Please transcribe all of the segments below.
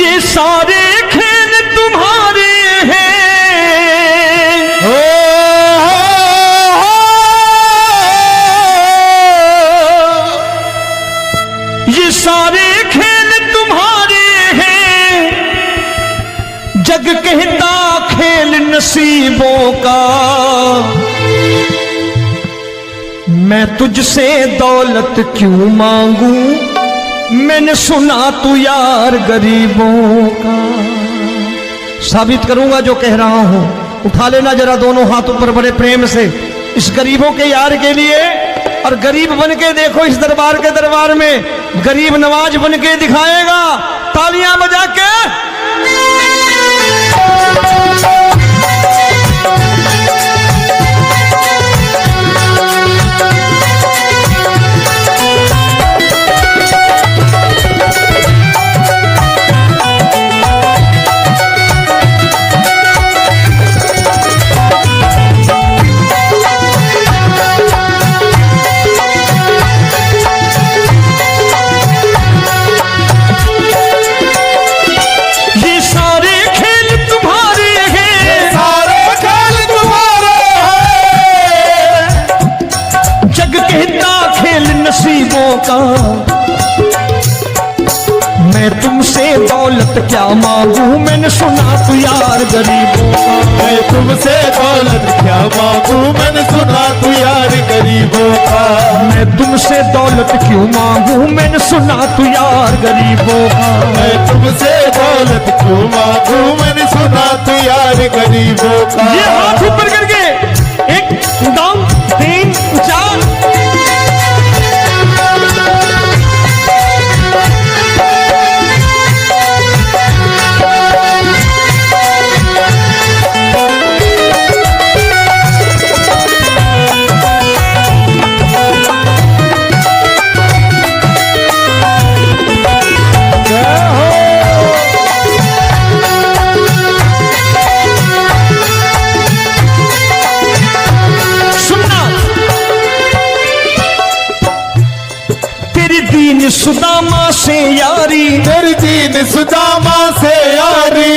ये सारे खेल तुम्हारे हैं, ये सारे खेल तुम्हारे हैं, जग कहता खेल नसीबों का। मैं तुझसे दौलत क्यों मांगू, मैंने सुना तू यार गरीबों का। साबित करूंगा जो कह रहा हूं। उठा लेना जरा दोनों हाथों पर बड़े प्रेम से इस गरीबों के यार के लिए, और गरीब बन के देखो इस दरबार के दरबार में गरीब नवाज बन के दिखाएगा, तालियां बजा के। नसीबों का मैं तुमसे दौलत क्या मांगू, मैंने सुना तू यार गरीबों का। मैं तुमसे दौलत क्या मांगू, मैंने सुना तू यार गरीबों का। मैं तुमसे दौलत क्यों मांगू, मैंने सुना तू यार गरीबों का। मैं तुमसे दौलत क्यों मांगू, मैंने सुना तू यार गरीबों का। ये हाथ ऊपर करके 1 2 3 4 सुदामा से यारी, तेरी दीन सुदामा से यारी।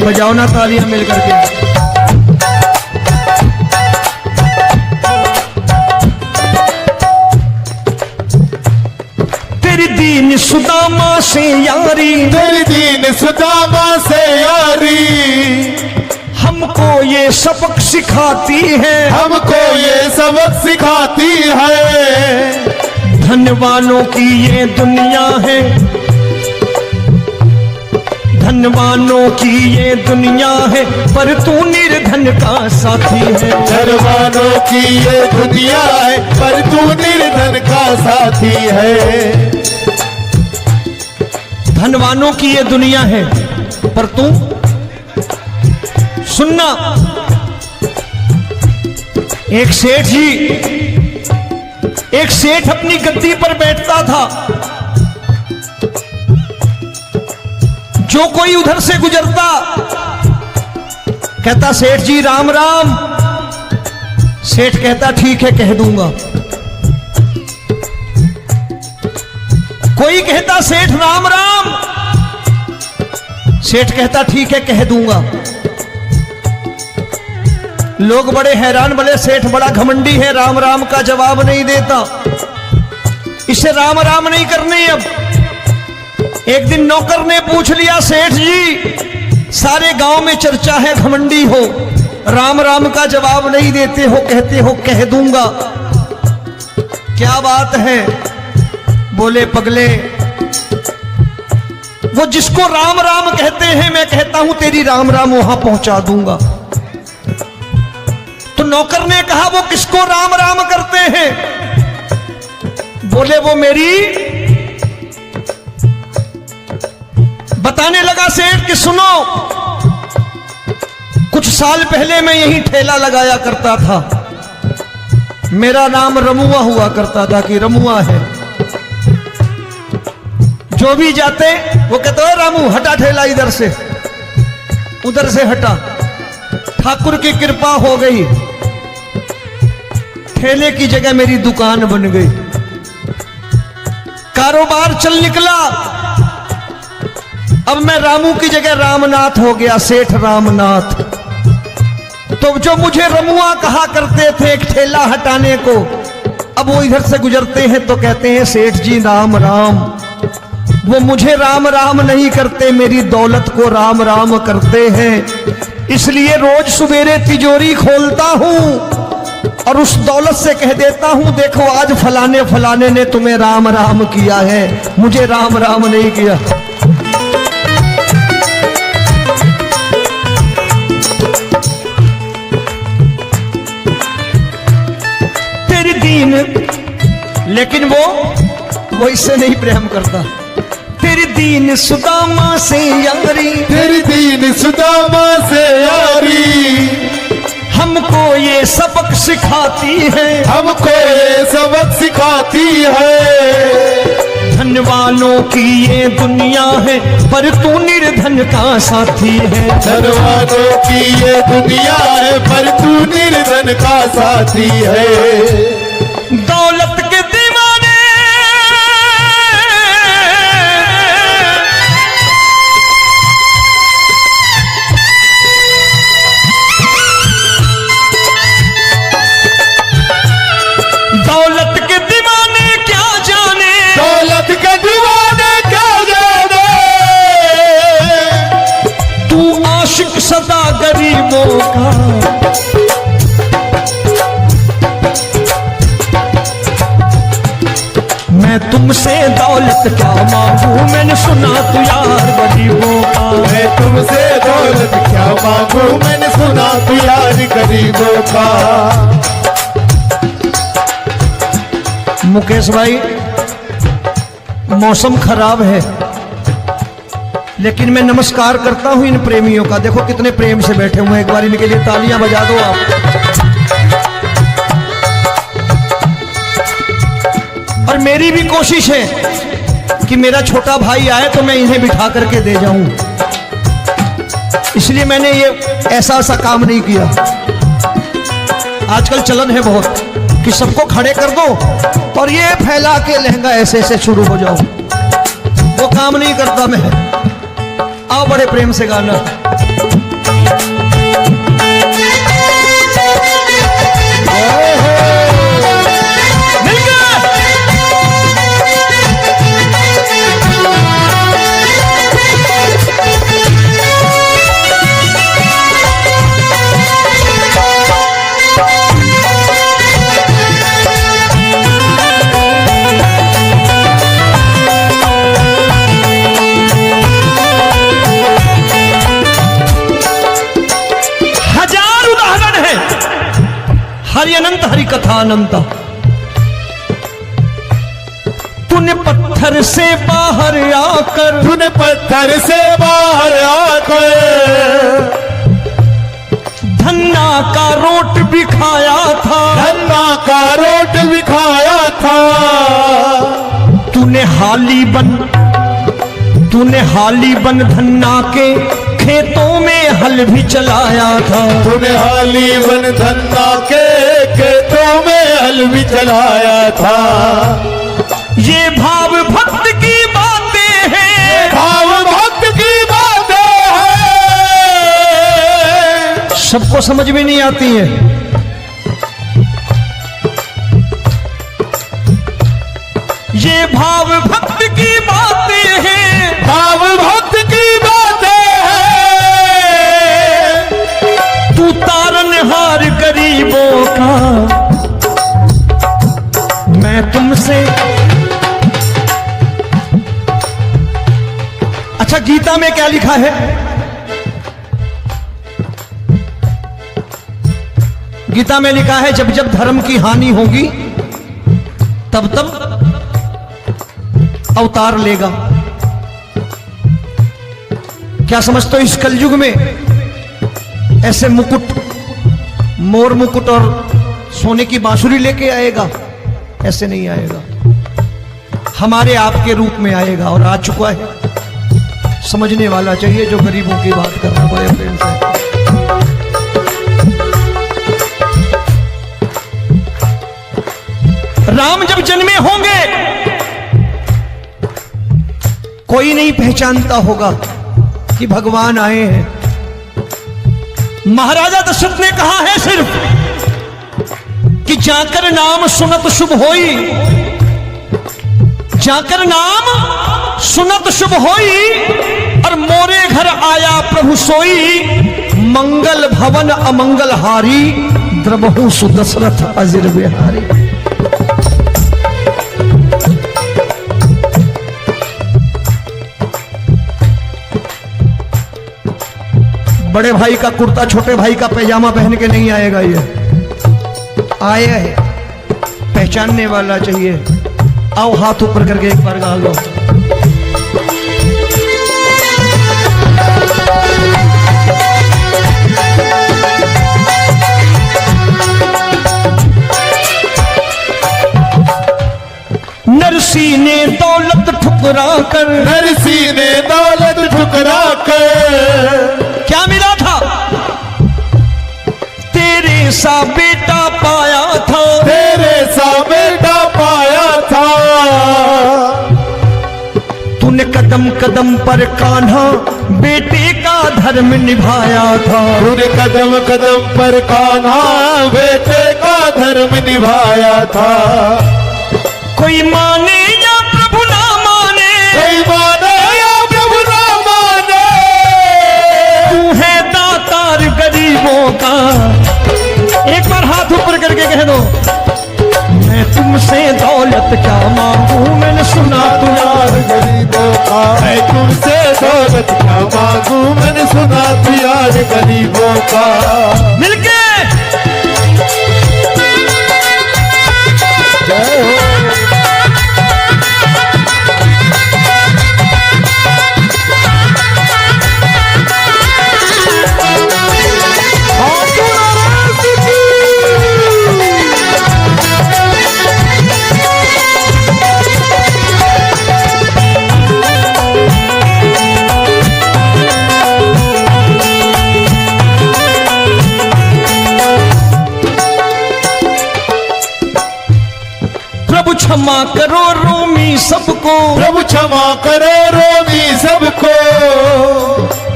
बजाओ ना तालियां मिल करके। तेरी दीन सुदामा से यारी, तेरी दीन सुदामा से यारी। हमको ये सबक सिखाती है, हमको ये सबक सिखाती है। धनवानों की ये दुनिया है, धनवानों की ये दुनिया है, पर तू निर्धन का साथी है। धनवानों की ये दुनिया है, पर तू निर्धन का साथी है। धनवानों की ये दुनिया है, पर तू सुनना। एक सेठ अपनी गद्दी पर बैठता था। जो कोई उधर से गुजरता कहता सेठ जी राम राम। सेठ कहता ठीक है कह दूंगा। कोई कहता सेठ राम राम। सेठ कहता ठीक है कह दूंगा। लोग बड़े हैरान, बोले सेठ बड़ा घमंडी है, राम राम का जवाब नहीं देता, इसे राम राम नहीं करने। अब एक दिन नौकर ने पूछ लिया, सेठ जी सारे गांव में चर्चा है घमंडी हो, राम राम का जवाब नहीं देते हो, कहते हो कह दूंगा, क्या बात है? बोले पगले, वो जिसको राम राम कहते हैं मैं कहता हूं तेरी राम राम वहां पहुंचा दूंगा। तो नौकर ने कहा वो किसको राम राम करते हैं? बोले वो मेरी। बताने लगा सेठ कि सुनो, कुछ साल पहले मैं यहीं ठेला लगाया करता था, मेरा नाम रमुआ हुआ करता था कि रमुआ है। जो भी जाते वो कहते हो रामू हटा ठेला इधर से, उधर से हटा। ठाकुर की कृपा हो गई, ठेले की जगह मेरी दुकान बन गई, कारोबार चल निकला। अब मैं रामू की जगह रामनाथ हो गया, सेठ रामनाथ। तो जो मुझे रमुआ कहा करते थे एक ठेला हटाने को, अब वो इधर से गुजरते हैं तो कहते हैं सेठ जी राम राम। वो मुझे राम राम नहीं करते, मेरी दौलत को राम राम करते हैं। इसलिए रोज सवेरे तिजोरी खोलता हूं और उस दौलत से कह देता हूं, देखो आज फलाने फलाने ने तुम्हें राम राम किया है, मुझे राम राम नहीं किया। तेरी दीन, लेकिन वो इससे नहीं प्रेम करता। तेरी दीन सुदामा से यारी, तेरी दीन सुदामा से यारी, हमको ये सबक सिखाती है, हमको ये सबक सिखाती है। धन वालों की ये दुनिया है, पर तू निर्धन का साथी है। धन वालों की ये दुनिया है, पर तू निर्धन का साथी है। दौलत के दीवाने दौलत के दीवाने क्या जाने, दौलत के दीवाने क्या जाने, तू आशिक सदा गरीबों का। मैं तुमसे दौलत क्या मांगू, मैंने सुना तू यार गरीबों का। मैं तुमसे दौलत क्या मांगू, मैंने सुना तू यार गरीबों का। मुकेश भाई, मौसम खराब है, लेकिन मैं नमस्कार करता हूं इन प्रेमियों का। देखो कितने प्रेम से बैठे हुए हैं, एक बार इनके लिए तालियां बजा दो आप। और मेरी भी कोशिश है कि मेरा छोटा भाई आए तो मैं इन्हें बिठा करके दे जाऊं, इसलिए मैंने ये ऐसा काम नहीं किया। आजकल चलन है बहुत कि सबको खड़े कर दो और ये फैला के लहंगा ऐसे ऐसे शुरू हो जाओ, वो काम नहीं करता मैं। आओ बड़े प्रेम से गाना। हरि अनंत हरि कथा अनंत। तूने पत्थर से बाहर आकर, तूने पत्थर से बाहर आकर धन्ना का रोट भी खाया था, धन्ना का रोट भी खाया था। तूने हाली बन धन्ना के खेतों में हल भी चलाया था। तूने हाली बन धन्ना के खेतों में हल भी चलाया था। ये भाव भक्त की बातें हैं, भाव भक्त की बातें हैं, सबको समझ में नहीं आती है। ये भाव भक्त की बातें हैं, भाव भक्त की बातें हैं। तू तारनहार गरीबों का, मैं तुमसे। अच्छा, गीता में क्या लिखा है? गीता में लिखा है जब जब धर्म की हानि होगी तब तब अवतार लेगा। क्या समझते हो, इस कलयुग में ऐसे मुकुट, मोर मुकुट और सोने की बांसुरी लेके आएगा? ऐसे नहीं आएगा, हमारे आपके रूप में आएगा और आ चुका है। समझने वाला चाहिए जो गरीबों की बात कर रहा है बड़े प्रेम से। राम जब जन्मे होंगे कोई नहीं पहचानता होगा, कि भगवान आए हैं। महाराजा दशरथ ने कहा है सिर्फ कि जाकर नाम सुनत शुभ होई, जाकर नाम सुनत शुभ होई, और मोरे घर आया प्रभु सोई, मंगल भवन अमंगल हारी, द्रबहु सुदशरथ अजिर बिहारी। बड़े भाई का कुर्ता छोटे भाई का पैजामा पहन के नहीं आएगा, ये आया है पहचानने वाला चाहिए। आओ हाथ ऊपर करके एक बार गा लो। नरसी ने दौलत ठुकरा कर, नरसी ने दौलत ठुकरा कर, क्या मिला था? तेरे सा बेटा पाया था, तेरे सा बेटा पाया था। तूने कदम कदम पर कान्हा बेटे का धर्म निभाया था, तूने कदम कदम पर कान्हा बेटे का धर्म निभाया था। कोई माने या प्रभु ना माने, कोई माने या प्रभु ना माने, तू है दातार गरीबों का। एक बार हाथ ऊपर करके कह दो, मैं तुमसे दौलत क्या मांगू, मैंने सुना तू यार गरीबों का। मैं तुमसे दौलत क्या मांगू, मैंने सुना तू यार गरीबों का। मिलके जय हो। क्षमा करो रोमी सबको, प्रभु क्षमा करो रोमी सबको।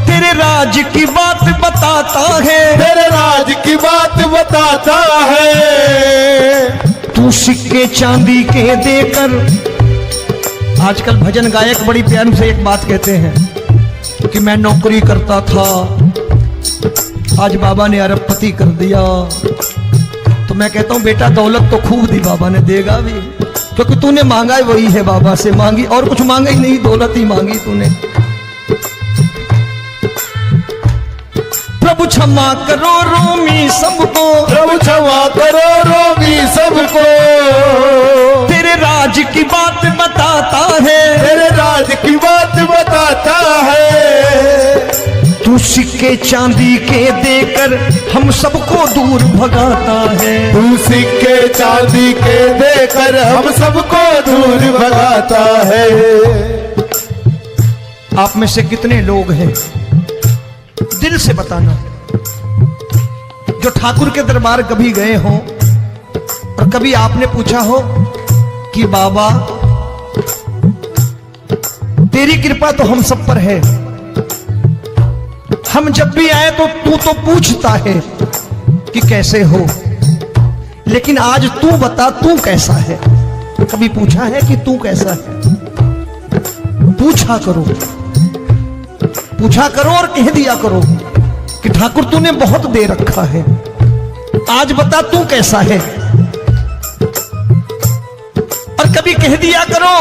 तेरे राज की बात बताता है, तेरे राज की बात बताता है। तू सिक्के चांदी के देकर, आजकल भजन गायक बड़ी प्यार से एक बात कहते हैं कि मैं नौकरी करता था, आज बाबा ने अरबपति कर दिया। तो मैं कहता हूं बेटा दौलत तो खूब दी बाबा ने, देगा भी, क्योंकि तूने मांगा वही है बाबा से, मांगी और कुछ मांगा ही नहीं, दौलत ही मांगी तूने। प्रभु क्षमा करो रोमी सबको, प्रभु क्षमा करो रोमी सबको। तेरे राज की बात बताता है, तेरे राज की बात बताता है। तू सिक्के चांदी के देकर हम सबको दूर भगाता है, तू सिक्के चांदी के देकर हम सबको दूर भगाता है। आप में से कितने लोग हैं, दिल से बताना, जो ठाकुर के दरबार कभी गए हो और कभी आपने पूछा हो कि बाबा तेरी कृपा तो हम सब पर है, हम जब भी आए तो तू तो पूछता है कि कैसे हो, लेकिन आज तू बता तू कैसा है। कभी पूछा है कि तू कैसा है? पूछा करो, पूछा करो और कह दिया करो कि ठाकुर तूने बहुत दे रखा है, आज बता तू कैसा है। और कभी कह दिया करो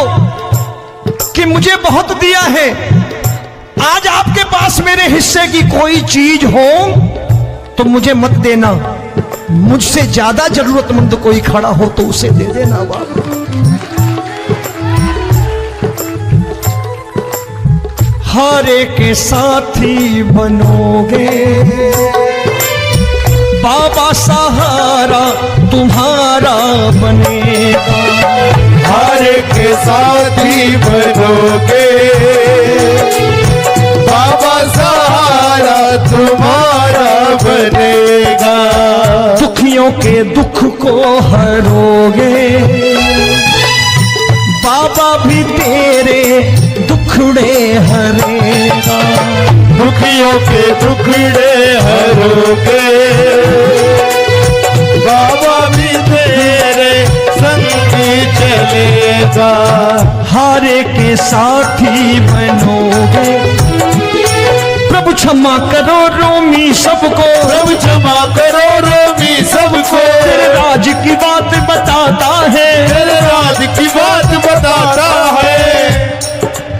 कि मुझे बहुत दिया है, आज आपके पास मेरे हिस्से की कोई चीज हो तो मुझे मत देना, मुझसे ज्यादा जरूरतमंद कोई खड़ा हो तो उसे दे देना बाबा। हारे के साथी बनोगे बाबा, सहारा तुम्हारा बनेगा। हारे के साथी बनोगे बाबा, सहारा तुम्हारा बनेगा। दुखियों के दुख को हरोगे बाबा, भी तेरे दुखड़े हरेगा। दुखियों के दुखड़े हरोगे, बाबा भी तेरे संगी चलेगा। हारे के साथी बनोगे, प्रभु क्षमा करो रोमी सबको, प्रभु क्षमा करो रोमी सबको। तेरे राज की बात बताता है, तेरे राज की बात बताता है।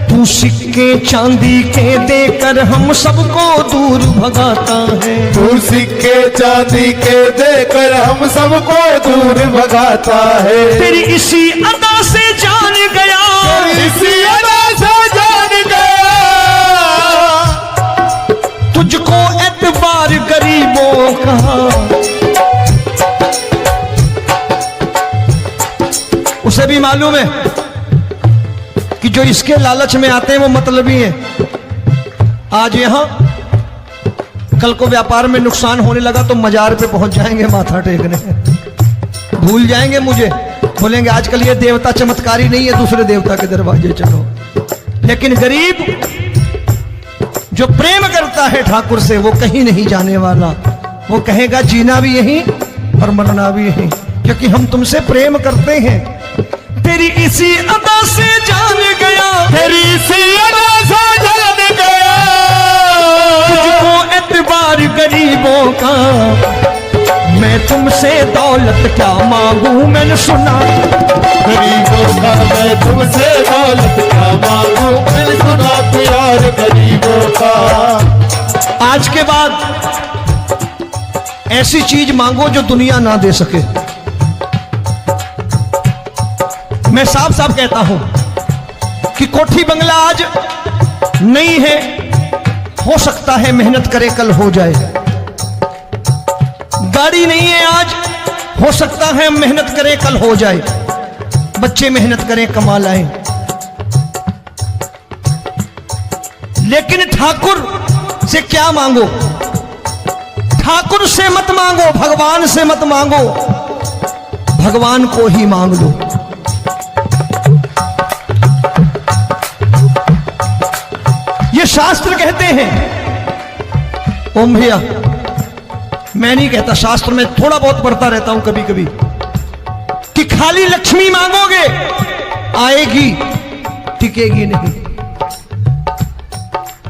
तू सिक्के चांदी के देकर हम सबको दूर भगाता है। तू सिक्के चांदी के देकर हम सबको दूर भगाता है। तेरी इसी अदा से जान गया, इसी अदा से जान गया, तुझको एतबार गरीबों का। उसे भी मालूम है कि जो इसके लालच में आते हैं वो मतलबी हैं। आज यहां कल को व्यापार में नुकसान होने लगा तो मजार पे पहुंच जाएंगे माथा टेकने, भूल जाएंगे मुझे, बोलेंगे आजकल ये देवता चमत्कारी नहीं है, दूसरे देवता के दरवाजे चलो। लेकिन गरीब जो प्रेम करता है ठाकुर से वो कहीं नहीं जाने वाला, वो कहेगा जीना भी यहीं और मरना भी यहीं, क्योंकि हम तुमसे प्रेम करते हैं। तेरी इसी अदा से जान गया, तेरी इसी अदा से जान गया, तुझको एतबार गरीबों का। मैं तुमसे दौलत क्या मांगू, मैंने सुना गरीबों का। मैं तुमसे दौलत क्या मांगू, मैंने सुना प्यार गरीबों का। आज के बाद ऐसी चीज मांगो जो दुनिया ना दे सके। मैं साफ साफ कहता हूं कि कोठी बंगला आज नहीं है, हो सकता है मेहनत करे कल हो जाए। गाड़ी नहीं है आज, हो सकता है मेहनत करें कल हो जाए। बच्चे मेहनत करें कमा लाएं, लेकिन ठाकुर से क्या मांगो? ठाकुर से मत मांगो, भगवान से मत मांगो, भगवान को ही मांग लो। ये शास्त्र कहते हैं, ओम भैया मैं नहीं कहता, शास्त्र में थोड़ा बहुत पढ़ता रहता हूं कभी कभी, कि खाली लक्ष्मी मांगोगे आएगी, टिकेगी नहीं।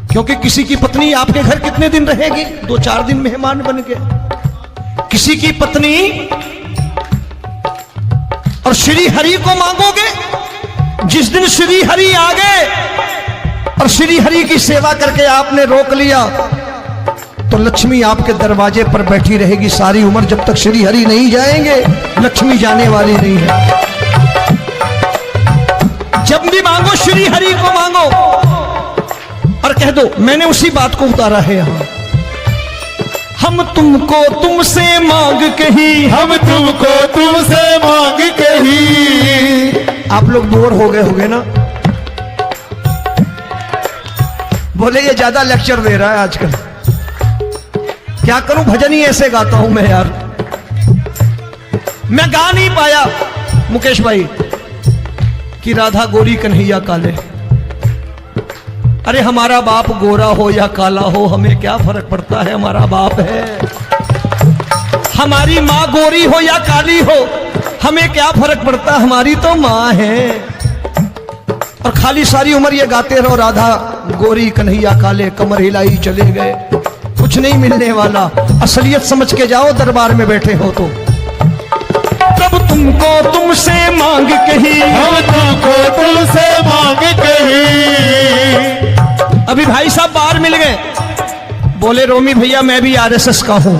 क्योंकि किसी की पत्नी आपके घर कितने दिन रहेगी? 2-4 दिन मेहमान बन के। किसी की पत्नी और श्री हरि को मांगोगे, जिस दिन श्री हरि आ गए और श्री हरि की सेवा करके आपने रोक लिया तो लक्ष्मी आपके दरवाजे पर बैठी रहेगी सारी उम्र। जब तक श्री हरि नहीं जाएंगे लक्ष्मी जाने वाली नहीं है। जब भी मांगो श्री हरि को मांगो और कह दो मैंने उसी बात को उतारा है यहां, हम तुमको तुमसे मांग कही, हम तुमको तुमसे मांग कही। आप लोग बोर हो गए होंगे ना, बोले ये ज्यादा लेक्चर दे रहा है आजकल। क्या करूं, भजन ही ऐसे गाता हूं मैं यार। मैं गा नहीं पाया मुकेश भाई कि राधा गोरी कन्हैया काले। अरे हमारा बाप गोरा हो या काला हो हमें क्या फर्क पड़ता है, हमारा बाप है। हमारी माँ गोरी हो या काली हो हमें क्या फर्क पड़ता, हमारी तो माँ है। और खाली सारी उम्र ये गाते रहो राधा गोरी कन्हैया काले, कमर हिलाई चले गए, कुछ नहीं मिलने वाला। असलियत समझ के जाओ दरबार में बैठे हो तो। तब तुमको तुमसे मांग कही, हम तुमको तुमसे मांग कही। अभी भाई साहब बाहर मिल गए, बोले रोमी भैया मैं भी आरएसएस का हूं।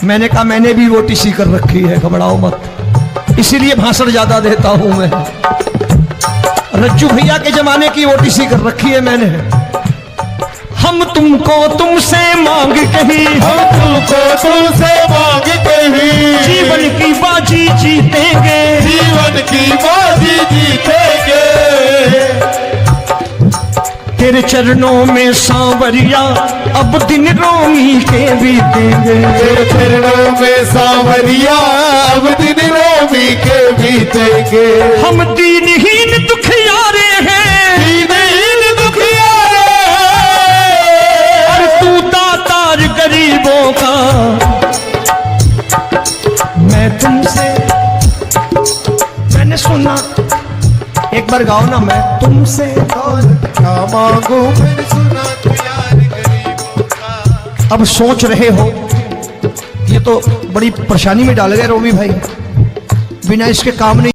मैंने कहा मैंने भी ओटीसी कर रखी है, घबराओ मत, इसीलिए भाषण ज्यादा देता हूं मैं। रज्जू भैया के जमाने की ओटीसी कर रखी है मैंने। हम तुमको तुमसे मांग कही, हम तुमको तुमसे मांग कही। जीवन की बाजी जीतेंगे, जीवन की बाजी जीतेंगे। तेरे चरणों में सांवरिया अब दिन रोमी के बीतेंगे। तेरे चरणों में सांवरिया अब दिन रोमी के बीतेंगे। हम दीनहीन दुखियारे हैं, दीनहीन दुखियारे हैं, एक बार गाओ ना, मैं तुमसे दौलत क्या मांगू मैंने सुना तू यार गरीबों का। अब सोच रहे हो ये तो बड़ी परेशानी में डाल गए रोमी भाई, बिना इसके काम नहीं।